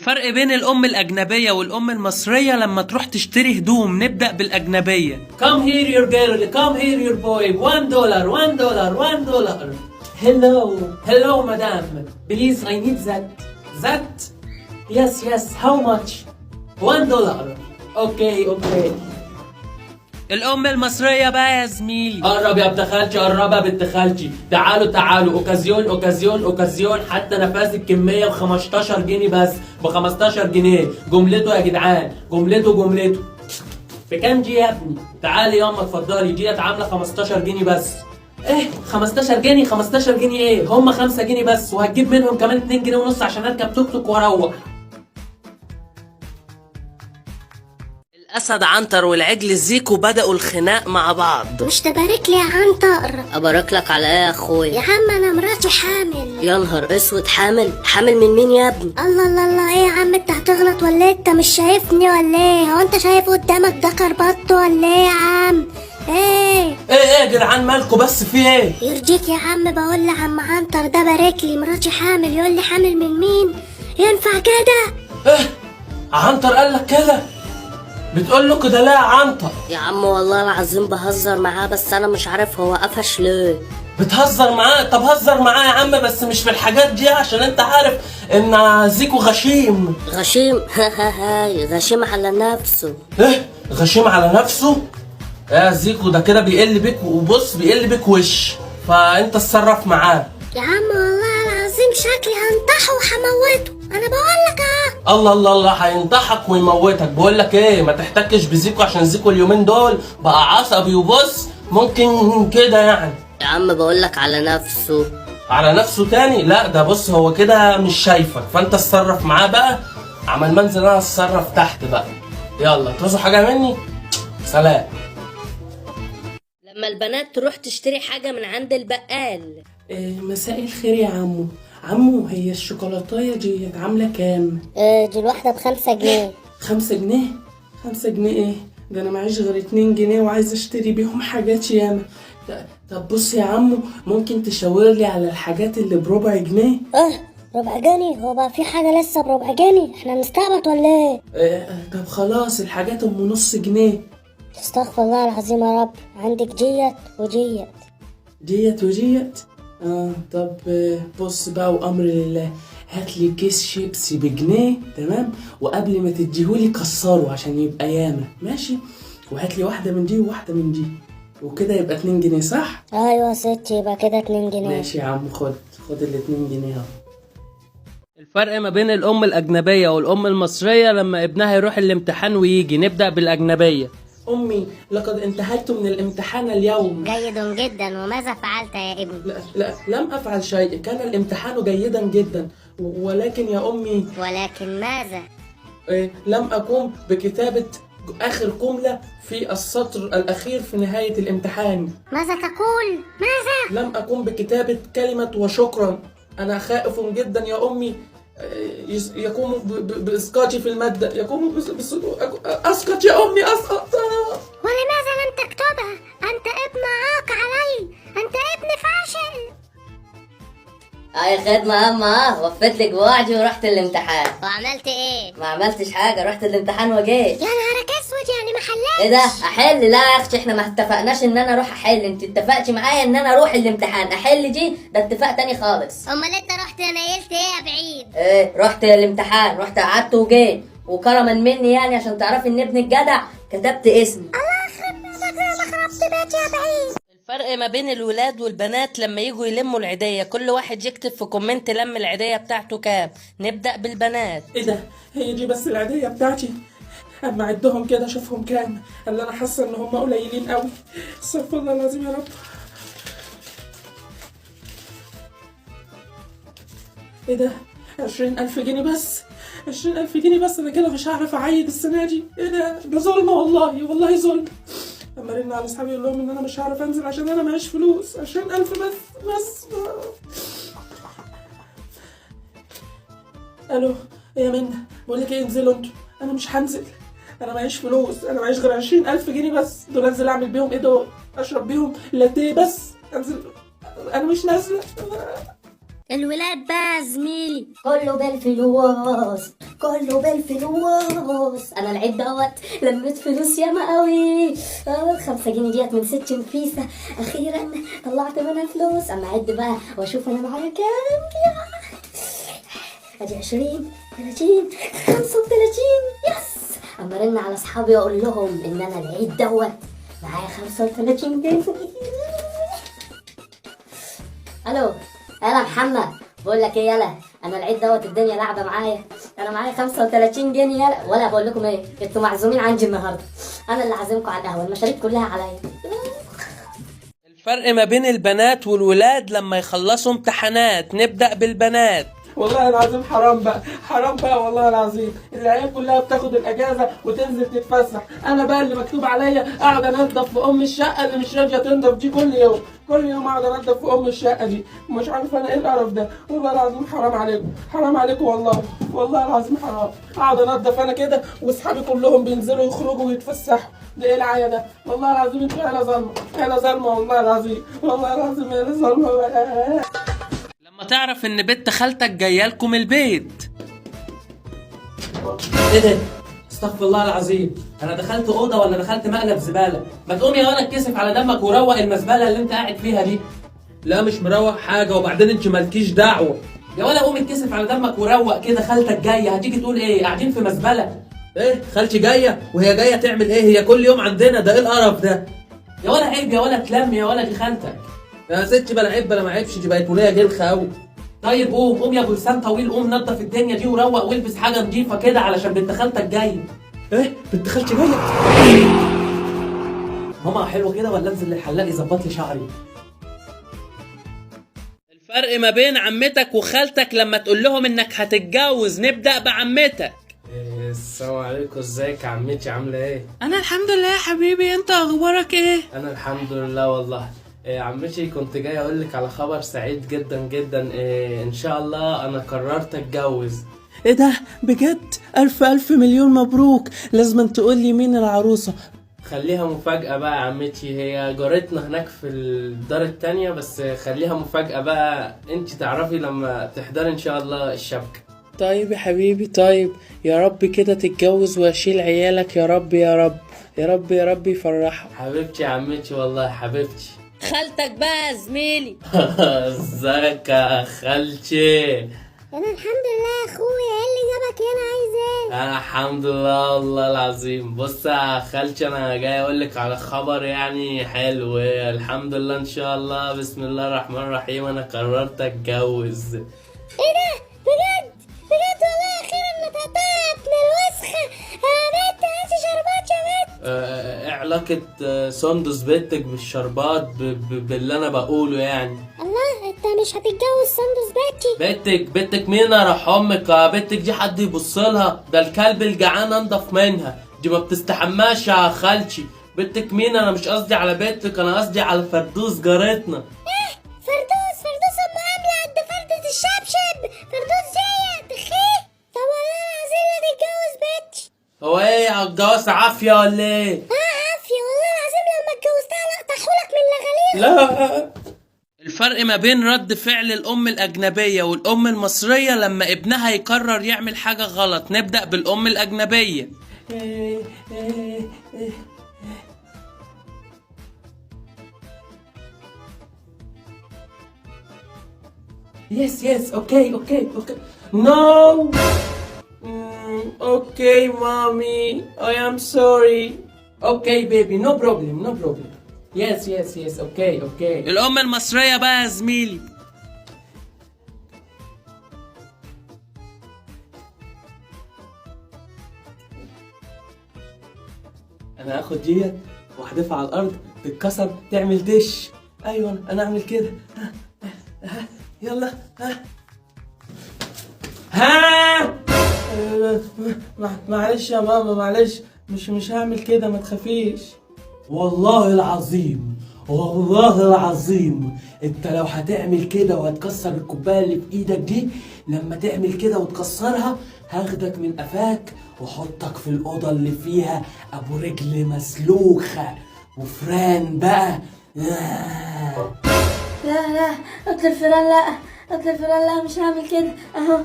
فرق بين الأم الأجنبية والأم المصرية لما تروح تشتري هدوم. نبدأ بالأجنبية. Come here your girl, come here your boy. $1, $1. Hello madam. Please I need that. Yes. How much? $1. Okay. الأم المصرية بقى يا زميلي. قرب يا ابن خالتي، قرب يا بنت خالتي. تعالوا اوكازيون. حتى نفاذ الكمية ب15 جنيه بس، ب15 جنيه. جملته يا جدعان، جملته. بكام جي يا ابني؟ تعالي ياما اتفضلي، ديت عاملة 15 جنيه بس. ايه 15 جنيه؟ 15 جنيه ايه؟ هم 5 جنيه بس، وهتجيب منهم كمان 2 جنيه ونص عشان اركب توك توك واروح. الأسد عنتر والعجل زيكو بدأوا الخناق مع بعض. مش تبارك لي يا عنتر؟ ابارك لك على ايه يا اخويا؟ يا عم انا مراتي حامل. يا نهار اسود، حامل من مين يا ابني؟ الله ايه يا عم، انت هتغلط ولا انت مش شايفني ولا ايه؟ هو انت شايف قدامك ده كربط ولا ايه يا عم؟ ايه يا جدعان مالكوا بس في ايه؟ يرجيك يا عم، بقول لعم عنتر ده بارك لي مراتي حامل، يقول لي حامل من مين؟ ينفع كده؟ ايه عنتر قال لك كده؟ بتقول له كده لا يا عنتر؟ يا عم والله العظيم بهزر معاه، بس انا مش عارف هو قفش ليه. بتهزر معاه؟ طب هزر معاه يا عم، بس مش في الحاجات دي، عشان انت عارف ان زيكو غشيم. غشيم؟ غشيم على نفسه. ايه غشيم على نفسه؟ يا زيكو ده كده بيقل بيك، وبص بيقل بيك وش، فانت اتصرف معاه. يا عم والله العظيم شكلي هنطحه وهموته، انا بقول لك اهو. الله هينطحك ويموتك. بقول لك ايه، ما تحتكش بزيكو، عشان زيكو اليومين دول بقى عصبي، وبص ممكن كده يعني. يا عم بقول لك على نفسه تاني. لا ده بص هو كده مش شايفك، فانت اتصرف معاه بقى، عمل ما انزل انا اتصرف تحت بقى. يلا تعوزوا حاجه مني؟ سلام. لما البنات تروح تشتري حاجة من عند البقال. مساء الخير يا عمو، هي الشوكولاتايه دي عامله كام؟ دي الواحده ب5 جنيه. 5 جنيه؟ 5 جنيه ايه ده؟ انا معيش غير 2 جنيه وعايز اشتري بيهم حاجات ياما. طب بص يا عمو، ممكن تشاور لي على الحاجات اللي بربع جنيه؟ ربع جنيه؟ هو بقى في حاجه لسه بربع جنيه؟ احنا نستعبط ولا ايه؟ طب خلاص الحاجات ام نص جنيه. استغفر الله العظيم يا رب، عندك ديت. طب بص بقى، وامر لله، هات لي كيس شيبسي بجنيه، تمام؟ وقبل ما تديهولي كسره عشان يبقى ياما، ماشي؟ وهات لي واحده من دي وواحده من دي، وكده يبقى 2 جنيه صح؟ ايوه يا ستي، يبقى كده 2 جنيه. ماشي يا عم، خد ال2 جنيه اهو. الفرق ما بين الام الاجنبيه والام المصريه لما ابنها يروح الامتحان ويجي. نبدا بالاجنبيه. أمي لقد انتهيت من الامتحان اليوم. جيد جدا، وماذا فعلت يا ابني؟ لا لم أفعل شيء، كان الامتحان جيدا جدا، ولكن يا أمي. ولكن ماذا؟ لم أقوم بكتابة آخر جملة في السطر الأخير في نهاية الامتحان. ماذا تقول؟ ماذا؟ لم أقوم بكتابة كلمة وشكرا. أنا خائف جدا يا أمي، يقوم بإسقاطي في المادة، أسقط يا أمي، أسقط. ولماذا لم تكتبها؟ أنت ابن عاق علي، أنت ابن فاشل. اي خدمة اما وفيت لك بوعدي ورحت الامتحان. وعملت ايه؟ ما عملتش حاجة، رحت الامتحان وجيت. يا نهارك اسود، يعني ما حلتش؟ ايه ده احل؟ لا يا اختي، احنا ما اتفقناش ان انا اروح احل، انت اتفقتي معايا ان انا اروح الامتحان احل، دي ده اتفاق تاني خالص. امال انت رحت نيلت ايه يا بعيد؟ رحت الامتحان، رحت قعدت وجيت، وكرما مني يعني عشان تعرفي ان ابنك جدع كتبت اسمي. الله يخرب بيتك، انا خربت بيتي يا بعيد. الفرق ما بين الولاد والبنات لما يجوا يلموا العيدية، كل واحد يكتب في كومنت لم العيدية بتاعته كام. نبدأ بالبنات. ايه ده؟ هي دي بس العيدية بتاعتي؟ اما اعدهم كده اشوفهم كام، اللي انا حاسة ان هم قليلين قوي. استغفر الله العظيم يا رب. ايه ده؟ 20,000 جنيه بس؟ 20,000 جنيه بس؟ انا كده مش هعرف اعيد السنة دي. ايه ده ظلم، والله ظلم. اما رن على اصحابي اقول لهم ان انا مش هعرف انزل عشان انا معيش فلوس. 20,000 بس. الو يا منى، بقول لك ايه، انزلوا انتوا، انا مش هنزل، انا معيش فلوس، انا معيش غير 20,000 جنيه بس. دول انزل اعمل بيهم ايه؟ دول اشرب بيهم لاتيه بس؟ انزل؟ انا مش نازله. الولاد بقى يا زميلي. كله بالفلوس، كله بالفلوس. انا العيد دوت لميت فلوس ياما قوي. 5 جنيه ديت من ست نفيسه، اخيرا طلعت منها فلوس. اما اعد بقى واشوف انا معايا كام. ادي 20 30 35. يس. اما رن على اصحابي واقول لهم ان انا العيد دوت معايا 35 جنيه. الو يلا محمد، بقول لك ايه يلا، انا العيد دوت الدنيا لعبه معايا. انا معايا 35 جنيه يلا. ولا بقول لكم ايه، انتوا معزومين عندي النهارده. انا اللي عازمكم على القهوه، المشاريب كلها عليا. الفرق ما بين البنات والولاد لما يخلصوا امتحانات. نبدأ بالبنات. والله العظيم حرام بقى، حرام بقى والله العظيم. العيال كلها بتاخد الاجازه وتنزل تتفسح، انا بقى اللي مكتوب عليا اقعد انضف في ام الشقه اللي مش راضيه تنضف دي كل يوم. كل يوم اقعد انضف في ام الشقه دي. مش عارف انا ايه القرف ده. والله العظيم حرام عليكم، حرام عليكم والله، والله العظيم حرام. اقعد انضف انا كده واصحابي كلهم بينزلوا يخرجوا ويتفسحوا. ده ايه العيا ده؟ والله العظيم انتوا عيله ظالمه، عيله ظالمه والله العظيم، والله العظيم عيله ظالمه. لما تعرف ان بنت خالتك جايه لكم البيت. ايه ده؟ استغفر الله العظيم، انا دخلت اوضه ولا دخلت مقلب زباله؟ ما تقوم يا ولد اتكسف على دمك وروق المزبله اللي انت قاعد فيها دي. لا مش مروق حاجه، وبعدين انت مالكيش دعوه. يا ولد قوم اتكسف على دمك وروق كده، خالتك جايه هتيجي تقول ايه؟ قاعدين في مزبله. ايه خالتي جايه؟ وهي جايه تعمل ايه؟ هي كل يوم عندنا، ده ايه القرف ده؟ يا ولد عيب يا ولد، تلم يا ولد، دي خالتك. يا ستي بلا عيب بلا ما عيبش، دي بقت وليه جلخه قوي. طيب قوم قوم يا ابو لسان طويل، قوم نضف الدنيا دي وروق والبس حاجه نضيفه كده علشان بنت خالتك جايه. ايه بنت خالتي جايه؟ ماما حلوه كده ولا انزل للحلاق يظبط لي شعري؟ الفرق ما بين عمتك وخالتك لما تقول لهم انك هتتجوز. نبدا بعمتك. السلام عليكم، ازيك يا عمتي، عامله ايه؟ انا الحمد لله يا حبيبي، انت اخبارك ايه؟ انا الحمد لله والله. عمتي كنت جاي اقول لك على خبر سعيد جدا جدا. ان شاء الله انا قررت اتجوز. ايه ده بجد؟ الف مليون مبروك. لازم تقول لي مين العروسه. خليها مفاجأة بقى يا عمتي، هي جارتنا هناك في الدار التانية، بس خليها مفاجأة بقى، انت تعرفي لما تحضري ان شاء الله الشبكة. طيب يا حبيبي، طيب يا رب كده تتجوز واشيل عيالك يا رب يا رب يا رب يا رب يفرحوا. حبيبتي يا عمتي والله حبيبتي. خالتك بقى يا زميلي. ازيك يا خالتي؟ انا الحمد لله يا اخويا. ايه اللي جابك هنا؟ عايز ايه؟ انا الحمد لله والله العظيم. بص يا خالتي، انا جاي اقول لك على خبر يعني حلو. الحمد لله ان شاء الله، بسم الله الرحمن الرحيم، انا قررت اتجوز. ايه ده؟ بجد بجد والله اخيرا نطقتها ابن الوسخه. يا بنت هاتي شربات يا بنت. ايه علاقة سندس بنتك بالشربات باللي انا بقوله يعني؟ الله، انت مش هتتجوز سندس باتي؟ بنتك مين يا راح امك؟ بنتك دي حد يبص لها؟ ده الكلب الجعان انضف منها، دي ما بتستحماش يا خالتي. بنتك مين؟ انا مش قصدي على بنتك، انا قصدي على فردوس جارتنا. ايه فردوس ام عامله قد فردة الشبشب. فردوس دي تخيه. طب والله العظيم لا تتجوز باتي. هو ايه الجواز عافية ولا ايه؟ عافيه والله العظيم، لما اتجوزتها لقطحولك من لغاليغ. لا. الفرق ما بين رد فعل الام الاجنبيه والام المصريه لما ابنها يقرر يعمل حاجه غلط. نبدا بالام الاجنبيه. Yes, okay. No. Okay, mommy. I am sorry. Okay, baby, no problem. Yes, okay. الام المصريه بقى يا زميلي. انا هاخد ديت واحدفها على الارض تتكسر تعمل دش. ايوه انا اعمل كده. يلا ها. معلش يا ماما، معلش، مش هعمل كده، ما تخافيش. والله العظيم انت لو هتعمل كده وهتكسر الكوبايه اللي في ايدك دي، لما تعمل كده وتكسرها هاخدك من قفاك واحطك في الاوضه اللي فيها ابو رجل مسلوخه وفران بقى. لا اكل الفيران لا. اطلع في الله مش هعمل كده اهو.